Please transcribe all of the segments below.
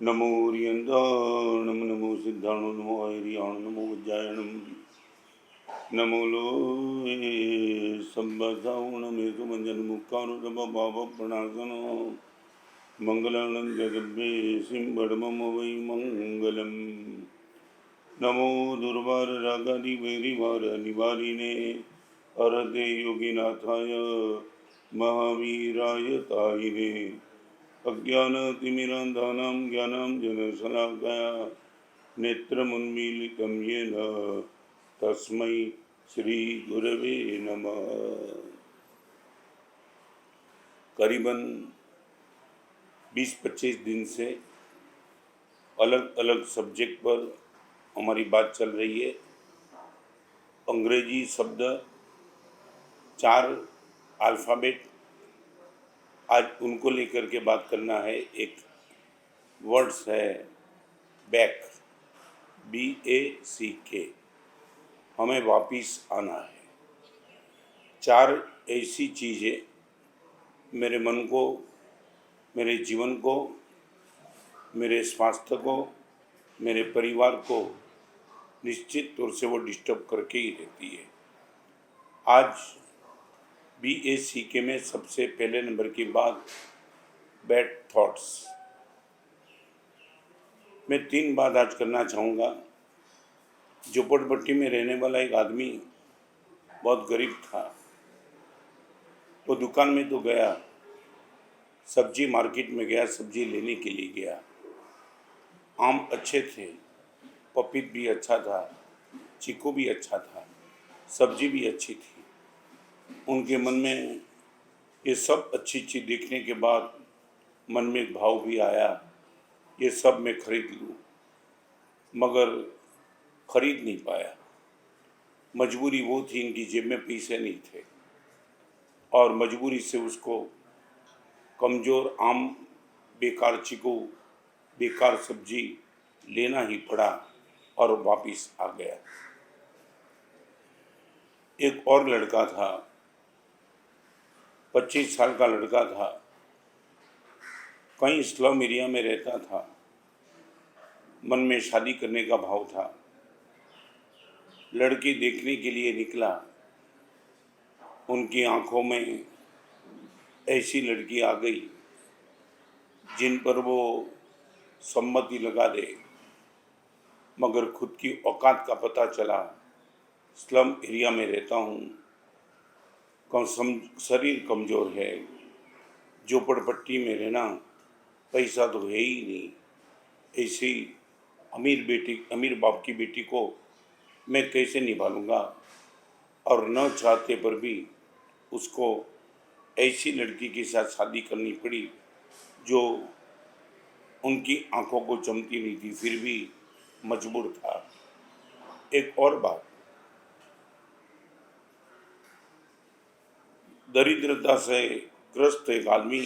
नमो रियंदाणम नमो सिद्धाणु नमो ऐरियाण नमो वज्जायणम नमो लोए संबसाउणमेतु मंजन मुक्कानुदम भाव प्रणासन मंगलानं जगद्वे सिंबड़मम वै मंगलम नमो दुर्वार रागादि वैरिवार निवारिणे अरते योगिनाथाय महावीराय तायिने अज्ञानतिमिरान्धानां ज्ञानाञ्जनशलाकया नेत्रमुन्मीलितं येन तस्मै श्रीगुरवे नमः। करीबन 20-25 दिन से अलग अलग सब्जेक्ट पर हमारी बात चल रही है। अंग्रेजी शब्द 4 अल्फ़ाबेट, आज उनको लेकर के बात करना है। एक वर्ड्स है बैक, BACK, हमें वापिस आना है। 4 ऐसी चीज़ें मेरे मन को, मेरे जीवन को, मेरे स्वास्थ्य को, मेरे परिवार को निश्चित तौर से वो डिस्टर्ब करके ही रहती है। आज BACK में सबसे पहले नंबर की बात बैड थॉट्स। मैं 3 बात आज करना चाहूँगा। झोपड़पट्टी में रहने वाला एक आदमी बहुत गरीब था। वो दुकान में तो गया, सब्जी मार्केट में गया, सब्जी लेने के लिए गया। आम अच्छे थे, पपीत भी अच्छा था, चीकू भी अच्छा था, सब्जी भी अच्छी थी। उनके मन में ये सब अच्छी चीज़ देखने के बाद मन में एक भाव भी आया, ये सब मैं खरीद लूँ, मगर खरीद नहीं पाया। मजबूरी वो थी, इनकी जेब में पैसे नहीं थे और मजबूरी से उसको कमज़ोर आम, बेकार चीकू, बेकार सब्जी लेना ही पड़ा और वापस आ गया। एक और लड़का था, 25 साल का लड़का था, कहीं स्लम एरिया में रहता था। मन में शादी करने का भाव था। लड़की देखने के लिए निकला, उनकी आंखों में ऐसी लड़की आ गई जिन पर वो सम्मति लगा दे, मगर खुद की औकात का पता चला। स्लम एरिया में रहता हूँ, शरीर कमज़ोर है, झोपड़पट्टी में रहना, पैसा तो है ही नहीं, ऐसी अमीर बाप की बेटी को मैं कैसे निभालूंगा। और न चाहते पर भी उसको ऐसी लड़की के साथ शादी करनी पड़ी जो उनकी आंखों को चमती नहीं थी, फिर भी मजबूर था। एक और बात, दरिद्रता से ग्रस्त एक आदमी,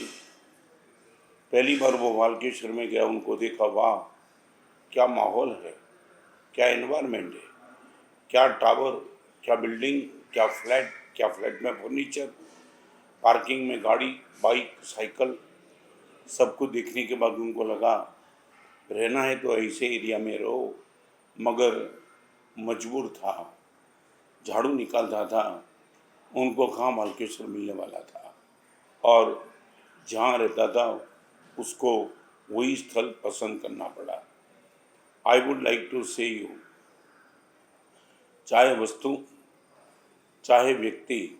पहली बार वो बालकेश्वर में गया, उनको देखा, वाह क्या माहौल है, क्या एनवायरनमेंट है, क्या टावर, क्या बिल्डिंग, क्या फ्लैट में फर्नीचर, पार्किंग में गाड़ी, बाइक, साइकिल, सब कुछ देखने के बाद उनको लगा रहना है तो ऐसे एरिया में रहो, मगर मजबूर था, झाड़ू निकालता था, उनको कहाँ बालकेश्वर मिलने वाला था और जहाँ रहता था उसको वही स्थल पसंद करना पड़ा। आई वुड लाइक टू से यू, चाहे वस्तु, चाहे व्यक्ति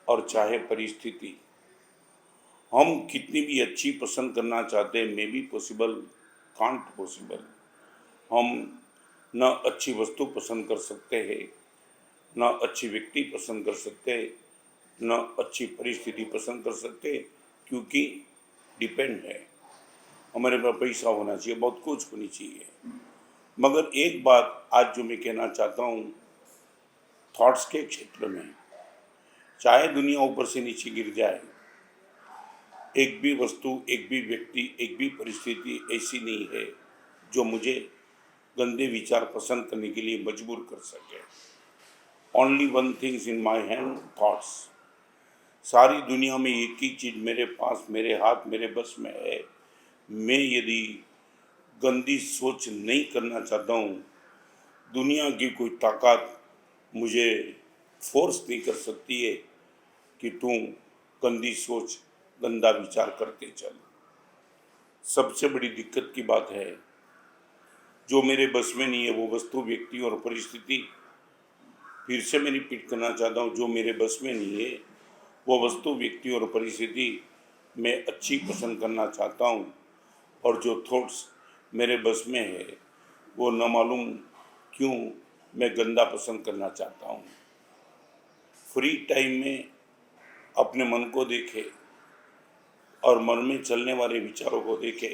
और चाहे परिस्थिति, हम कितनी भी अच्छी पसंद करना चाहते हैं, may be possible, can't possible. हम न अच्छी वस्तु पसंद कर सकते हैं, न अच्छी व्यक्ति पसंद कर सकते, न अच्छी परिस्थिति पसंद कर सकते, क्योंकि डिपेंड है। हमारे पास पैसा होना चाहिए, बहुत कुछ होनी चाहिए, मगर एक बात आज जो मैं कहना चाहता हूँ, थॉट्स के क्षेत्र में, चाहे दुनिया ऊपर से नीचे गिर जाए, एक भी वस्तु, एक भी व्यक्ति, एक भी परिस्थिति ऐसी नहीं है जो मुझे गंदे विचार पसंद करने के लिए मजबूर कर सके। Only one things in my hand, thoughts. सारी दुनिया में एक ही चीज़ मेरे पास, मेरे हाथ, मेरे बस में है। मैं यदि गंदी सोच नहीं करना चाहता हूँ। दुनिया की कोई ताकत मुझे फोर्स नहीं कर सकती है कि तू गंदी सोच, गंदा विचार करते चल। सबसे बड़ी दिक्कत की बात है, जो मेरे बस में नहीं है वो वस्तु, व्यक्ति और परिस्थिति, फिर से मैं रिपीट करना चाहता हूँ, जो मेरे बस में नहीं है वो वस्तु, व्यक्ति और परिस्थिति मैं अच्छी पसंद करना चाहता हूँ, और जो थॉट्स मेरे बस में है वो न मालूम क्यों मैं गंदा पसंद करना चाहता हूँ। फ्री टाइम में अपने मन को देखे और मन में चलने वाले विचारों को देखे,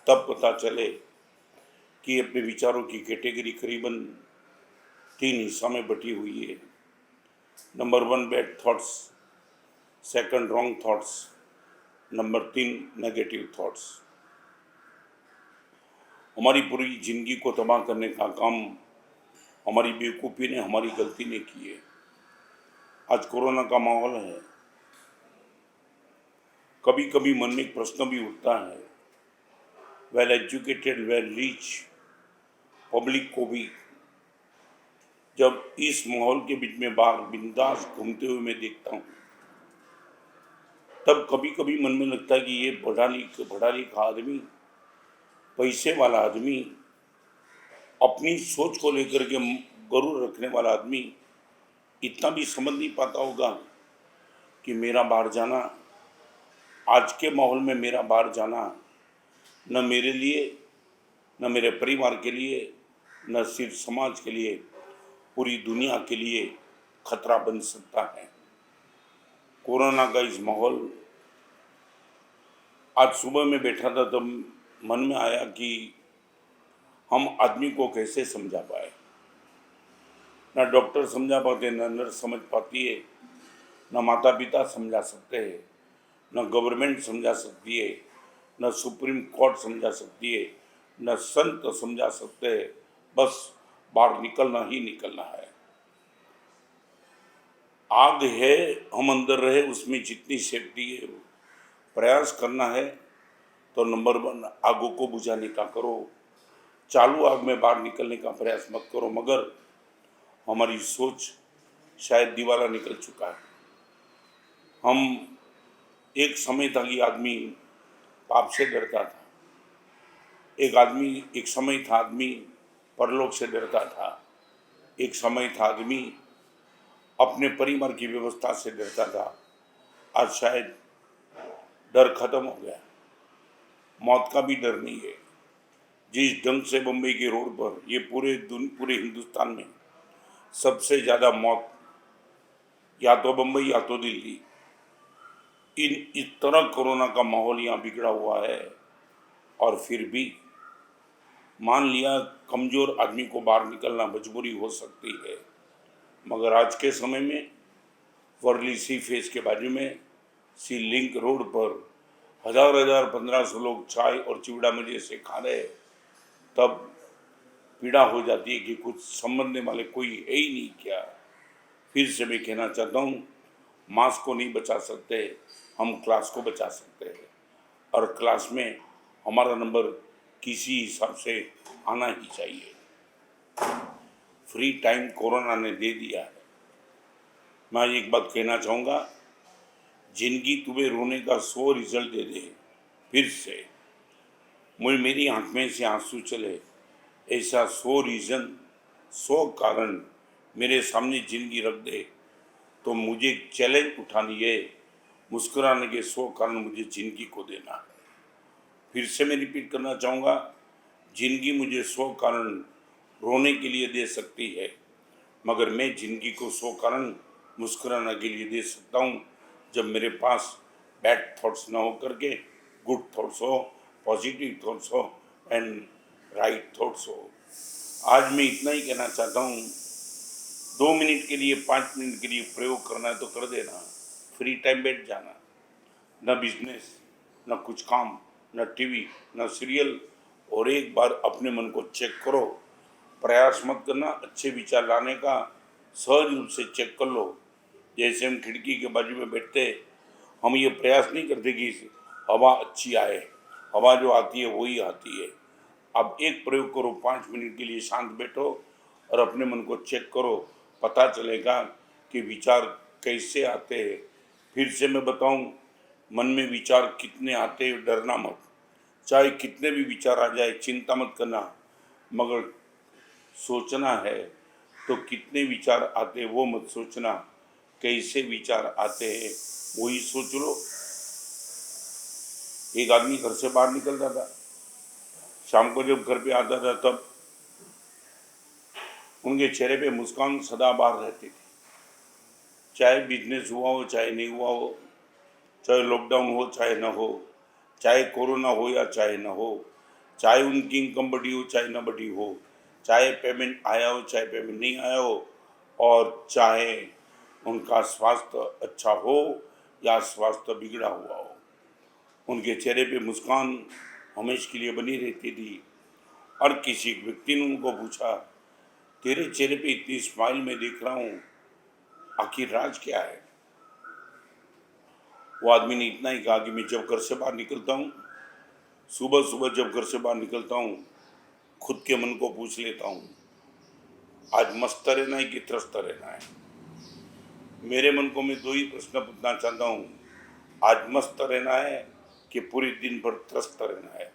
तब पता चले कि अपने विचारों की कैटेगरी करीबन 3 हिस्सा में बटी हुई है। Number 1 bad thoughts, second wrong thoughts, number 3 negative thoughts. हमारी पूरी जिंदगी को तबाह करने का काम हमारी बेवकूफ़ी ने, हमारी गलती ने की है। आज कोरोना का माहौल है, कभी कभी मन में एक प्रश्न भी उठता है, well educated, well rich public को भी जब इस माहौल के बीच में बाहर बिंदास घूमते हुए मैं देखता हूँ, तब कभी कभी मन में लगता है कि ये पढ़ा लिखा आदमी, पैसे वाला आदमी, अपनी सोच को लेकर के गरूर रखने वाला आदमी इतना भी समझ नहीं पाता होगा कि मेरा बाहर जाना, आज के माहौल में मेरा बाहर जाना न मेरे लिए, न मेरे परिवार के लिए, न सिर्फ समाज के लिए, पूरी दुनिया के लिए खतरा बन सकता है। कोरोना का इस माहौल, आज सुबह में बैठा था तब मन में आया कि हम आदमी को कैसे समझा पाए। ना डॉक्टर समझा पाते, ना नर्स समझ पाती है, ना माता पिता समझा सकते हैं, न गवर्नमेंट समझा सकती है, न सुप्रीम कोर्ट समझा सकती है, न संत समझा सकते हैं। बस बाहर निकलना ही निकलना है। आग है, हम अंदर रहे, उसमें जितनी सेफ्टी है प्रयास करना है तो नंबर 1 आगों को बुझाने का करो, चालू आग में बाहर निकलने का प्रयास मत करो। मगर हमारी सोच शायद दीवाला निकल चुका है। हम, एक समय था कि आदमी पाप से डरता था, एक समय था आदमी परलोक से डरता था, एक समय था आदमी अपने परिवार की व्यवस्था से डरता था। आज शायद डर खत्म हो गया, मौत का भी डर नहीं है। जिस ढंग से मुंबई के रोड पर, ये पूरे हिंदुस्तान में सबसे ज़्यादा मौत या तो बम्बई या तो दिल्ली, इस तरह कोरोना का माहौल यहाँ बिगड़ा हुआ है। और फिर भी मान लिया कमज़ोर आदमी को बाहर निकलना मजबूरी हो सकती है, मगर आज के समय में वर्ली सी फेस के बाजू में सी लिंक रोड पर 1500 लोग चाय और चिवड़ा मजे से खा रहे, तब पीड़ा हो जाती है कि कुछ समझने वाले कोई है ही नहीं क्या। फिर से मैं कहना चाहता हूँ, मास्क को नहीं बचा सकते, हम क्लास को बचा सकते हैं, और क्लास में हमारा नंबर किसी हिसाब से आना ही चाहिए। फ्री टाइम कोरोना ने दे दिया है। मैं एक बात कहना चाहूँगा, जिंदगी तुम्हें रोने का 100 रिजल्ट दे दे, फिर से मेरी आँख में से आंसू चले, ऐसा 100 रीज़न, 100 कारण मेरे सामने जिंदगी रख दे, तो मुझे चैलेंज उठानी है, मुस्कुराने के 100 कारण मुझे जिंदगी को देना है। फिर से मैं रिपीट करना चाहूँगा, जिंदगी मुझे 100 कारण रोने के लिए दे सकती है, मगर मैं जिंदगी को 100 कारण मुस्कुराने के लिए दे सकता हूँ, जब मेरे पास बैड थॉट्स ना हो करके गुड थॉट्स हो, पॉजिटिव थॉट्स हो एंड राइट थॉट्स हो। आज मैं इतना ही कहना चाहता हूँ, 2 मिनट के लिए, 5 मिनट के लिए प्रयोग करना है तो कर देना, फ्री टाइम बैठ जाना, न बिजनेस, न कुछ काम, न टीवी, न सीरियल, और एक बार अपने मन को चेक करो। प्रयास मत करना अच्छे विचार लाने का, सहज रूप से चेक कर लो। जैसे हम खिड़की के बाजू में बैठते, हम ये प्रयास नहीं करते कि हवा अच्छी आए, हवा जो आती है वही आती है, अब एक प्रयोग करो, 5 मिनट के लिए शांत बैठो और अपने मन को चेक करो, पता चलेगा कि विचार कैसे आते हैं। फिर से मैं बताऊं, मन में विचार कितने आते हैं डरना मत, चाहे कितने भी विचार आ जाए चिंता मत करना, मगर सोचना है तो कितने विचार आते हैं वो मत सोचना, कैसे विचार आते हैं वही सोच लो। एक आदमी घर से बाहर निकलता था, शाम को जब घर पे आता था तब उनके चेहरे पे मुस्कान सदाबहार रहती थी, चाहे बिजनेस हुआ हो चाहे नहीं हुआ हो, चाहे लॉकडाउन हो चाहे न हो, चाहे कोरोना हो या चाहे न हो, चाहे उनकी इनकम बढ़ी हो चाहे न बढ़ी हो, चाहे पेमेंट आया हो चाहे पेमेंट नहीं आया हो, और चाहे उनका स्वास्थ्य अच्छा हो या स्वास्थ्य बिगड़ा हुआ हो, उनके चेहरे पे मुस्कान हमेशा के लिए बनी रहती थी। और किसी व्यक्ति ने उनको पूछा, तेरे चेहरे पे इतनी स्माइल मैं देख रहा हूँ, आखिर राज क्या है? वो आदमी ने इतना ही कहा कि मैं जब घर से बाहर निकलता हूँ, सुबह सुबह जब घर से बाहर निकलता हूँ, खुद के मन को पूछ लेता हूँ, आज मस्त रहना है कि त्रस्त रहना है। मेरे मन को मैं दो ही प्रश्न पूछना चाहता हूँ, आज मस्त रहना है कि पूरे दिन भर त्रस्त रहना है?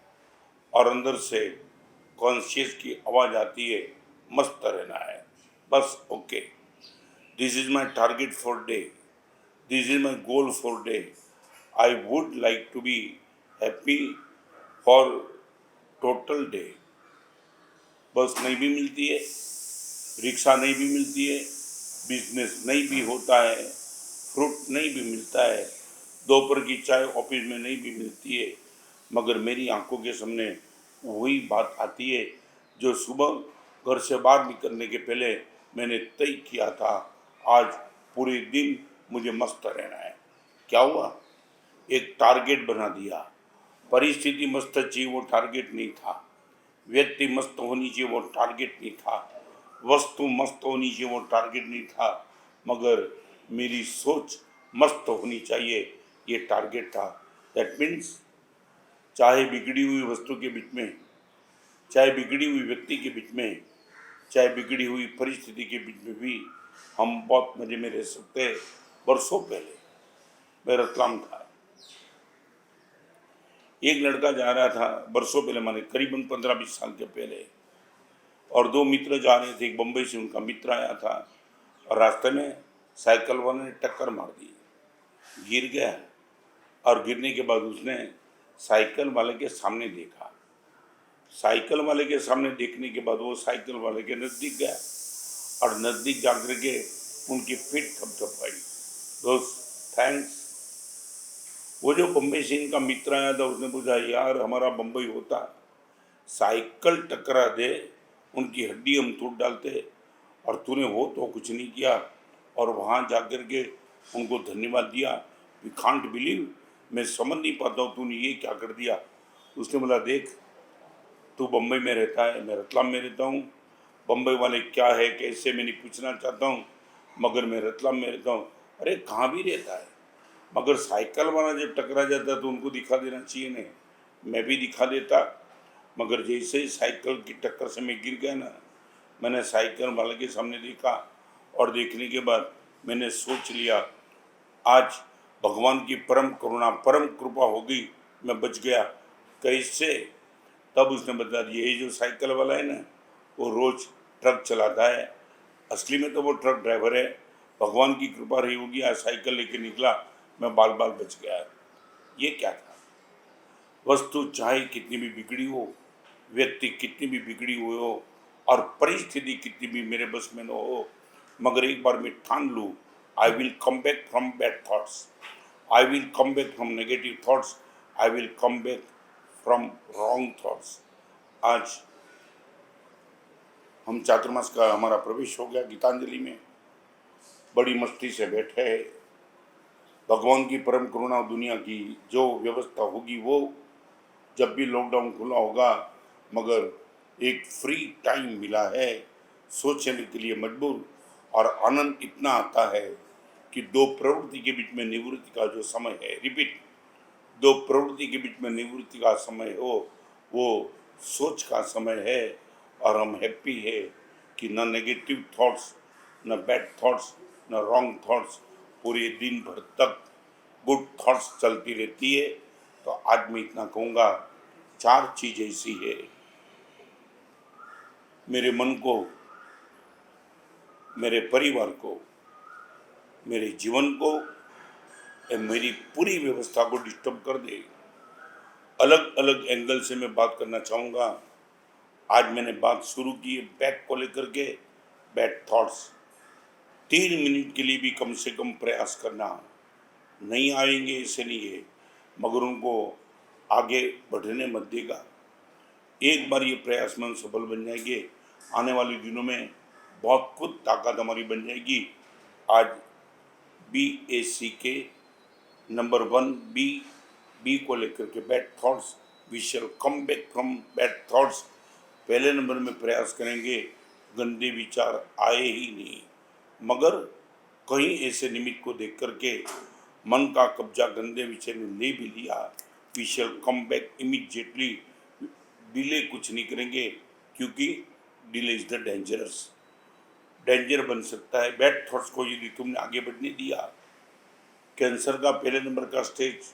और अंदर से कॉन्शियस की आवाज़ आती है, मस्त रहना है बस। Okay, this is my target for day, this is my goal for day, I would like to be happy for total day. बस नहीं भी मिलती है, रिक्शा नहीं भी मिलती है, बिजनेस नहीं भी होता है, फ्रूट नहीं भी मिलता है, दोपहर की चाय ऑफिस में नहीं भी मिलती है, मगर मेरी आंखों के सामने वही बात आती है जो सुबह घर से बाहर निकलने के पहले मैंने तय किया था, आज पूरे दिन मुझे मस्त रहना है। क्या हुआ? एक टारगेट बना दिया। परिस्थिति मस्त चाहिए वो टारगेट नहीं था, व्यक्ति मस्त होनी चाहिए वो टारगेट नहीं था, वस्तु मस्त होनी चाहिए वो टारगेट नहीं था, मगर मेरी सोच मस्त होनी चाहिए ये टारगेट था। दैट मीन्स चाहे बिगड़ी हुई वस्तु के बीच में, चाहे बिगड़ी हुई व्यक्ति के बीच में, चाहे बिगड़ी हुई परिस्थिति के बीच में भी हम बहुत मजे में रह सकते हैं। वर्षों पहले मैं रतलाम था, एक लड़का जा रहा था, वर्षों पहले माने करीबन 15-20 साल के पहले, और दो मित्र जा रहे थे। एक बम्बई से उनका मित्र आया था और रास्ते में साइकिल वाले ने टक्कर मार दी, गिर गया, और गिरने के बाद उसने साइकिल वाले के सामने देखा। साइकिल वाले के सामने देखने के बाद वो साइकिल वाले के नज़दीक गया और नज़दीक जाकर के उनकी पीठ थपथपाई, दोस्त थैंक्स। वो जो बम्बई से इनका मित्र आया था उसने पूछा, यार हमारा बम्बई होता, साइकिल टकरा दे उनकी हड्डी हम तोड़ डालते, और तूने वो तो कुछ नहीं किया और वहाँ जाकर के उनको धन्यवाद दिया। वी कांट बिलीव, मैं समझ नहीं पाता हूँ तूने ये क्या कर दिया। उसने बोला, देख तू बम्बई में रहता है, मैं रतलाम में रहता हूँ, बम्बई वाले क्या है कैसे मैं नहीं पूछना चाहता हूँ, मगर मैं रतलाम में रहता हूँ। अरे कहाँ भी रहता है, मगर साइकिल वाला जब टकरा जाता तो उनको दिखा देना चाहिए नहीं, मैं भी दिखा देता। मगर जैसे ही साइकिल की टक्कर से मैं गिर गया ना, मैंने साइकिल वाले के सामने देखा और देखने के बाद मैंने सोच लिया, आज भगवान की परम करुणा परम कृपा हो गई, मैं बच गया। कैसे? तब उसने बता दिया, ये जो साइकिल वाला है ना वो रोज़ ट्रक चलाता है, असली में तो वो ट्रक ड्राइवर है, भगवान की कृपा रही होगी आज साइकिल लेके निकला, मैं बाल बाल बच गया। ये क्या था? वस्तु चाहे कितनी भी बिगड़ी हो, व्यक्ति कितनी भी बिगड़ी हुई हो, और परिस्थिति कितनी भी मेरे बस में न हो, मगर एक बार मैं ठान लूँ, I will come back from bad thoughts, I will come back from negative thoughts, I will come back from wrong thoughts. आज हम चातुर्मास का हमारा प्रवेश हो गया गीतांजलि में, बड़ी मस्ती से बैठे हैं। भगवान की परम करुणा, दुनिया की जो व्यवस्था होगी वो जब भी लॉकडाउन खुला होगा, मगर एक फ्री टाइम मिला है सोचने के लिए मजबूर, और आनंद इतना आता है कि दो प्रवृत्ति के बीच में निवृत्ति का जो समय है, रिपीट, दो प्रवृत्ति के बीच में निवृत्ति का समय हो, वो सोच का समय है और हम हैप्पी है कि न नेगेटिव थॉट्स, न बैड थॉट्स, न रॉन्ग थॉट्स, पूरे दिन भर तक गुड थॉट्स चलती रहती है। तो आज मैं इतना कहूँगा, चार चीज ऐसी है मेरे मन को, मेरे परिवार को, मेरे जीवन को, मेरी पूरी व्यवस्था को डिस्टर्ब कर दे। अलग अलग एंगल से मैं बात करना चाहूँगा। आज मैंने बात शुरू की है बैक को लेकर के, बैड थॉट्स। 3 मिनट के लिए भी कम से कम प्रयास करना। नहीं आएंगे ऐसे नहीं है, मगर उनको आगे बढ़ने मत देगा। एक बार ये प्रयास में हम सफल बन जाएंगे, आने वाले दिनों में बहुत खुद ताकत हमारी बन जाएगी। आज BAC के नंबर 1 बी को लेकर के bad thoughts, we shall come back from bad thoughts. पहले नंबर में प्रयास करेंगे, गंदे विचार आए ही नहीं। मगर कहीं ऐसे निमित्त को देख करके मन का कब्जा गंदे विचार ने ले भी लिया, we shall come back immediately. Delay कुछ नहीं करेंगे, क्योंकि डिले इज द डेंजर बन सकता है बैड थॉट्स को यदि तुमने आगे बढ़ने दिया। कैंसर का पहले नंबर का स्टेज,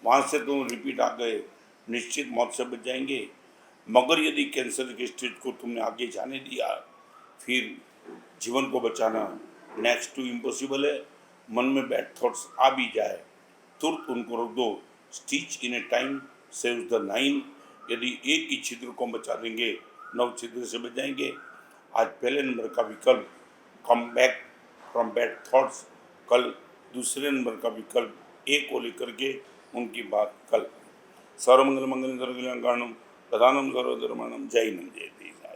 वहाँ से तुम रिपीट आ गए, निश्चित मौत से बच जाएंगे। मगर यदि कैंसर के स्टेज को तुमने आगे जाने दिया, फिर जीवन को बचाना नेक्स्ट टू इम्पॉसिबल है। मन में बैड थॉट्स आ भी जाए, तुरंत उनको रोक दो। Stitch in A time saves the 9। यदि एक ही छिद्र को बचा देंगे, 9 छिद्र से बच जाएंगे। आज पहले नंबर का विकल्प कम बैक फ्रॉम बैड थॉट्स, कल दूसरे नंबर का विकल्प ए को लेकर के उनकी बात कल। सर्वमंगल मंगलम सर्वकल्याणं कारणम प्रधानम सर्वधर्माणम। जय हिंद जय।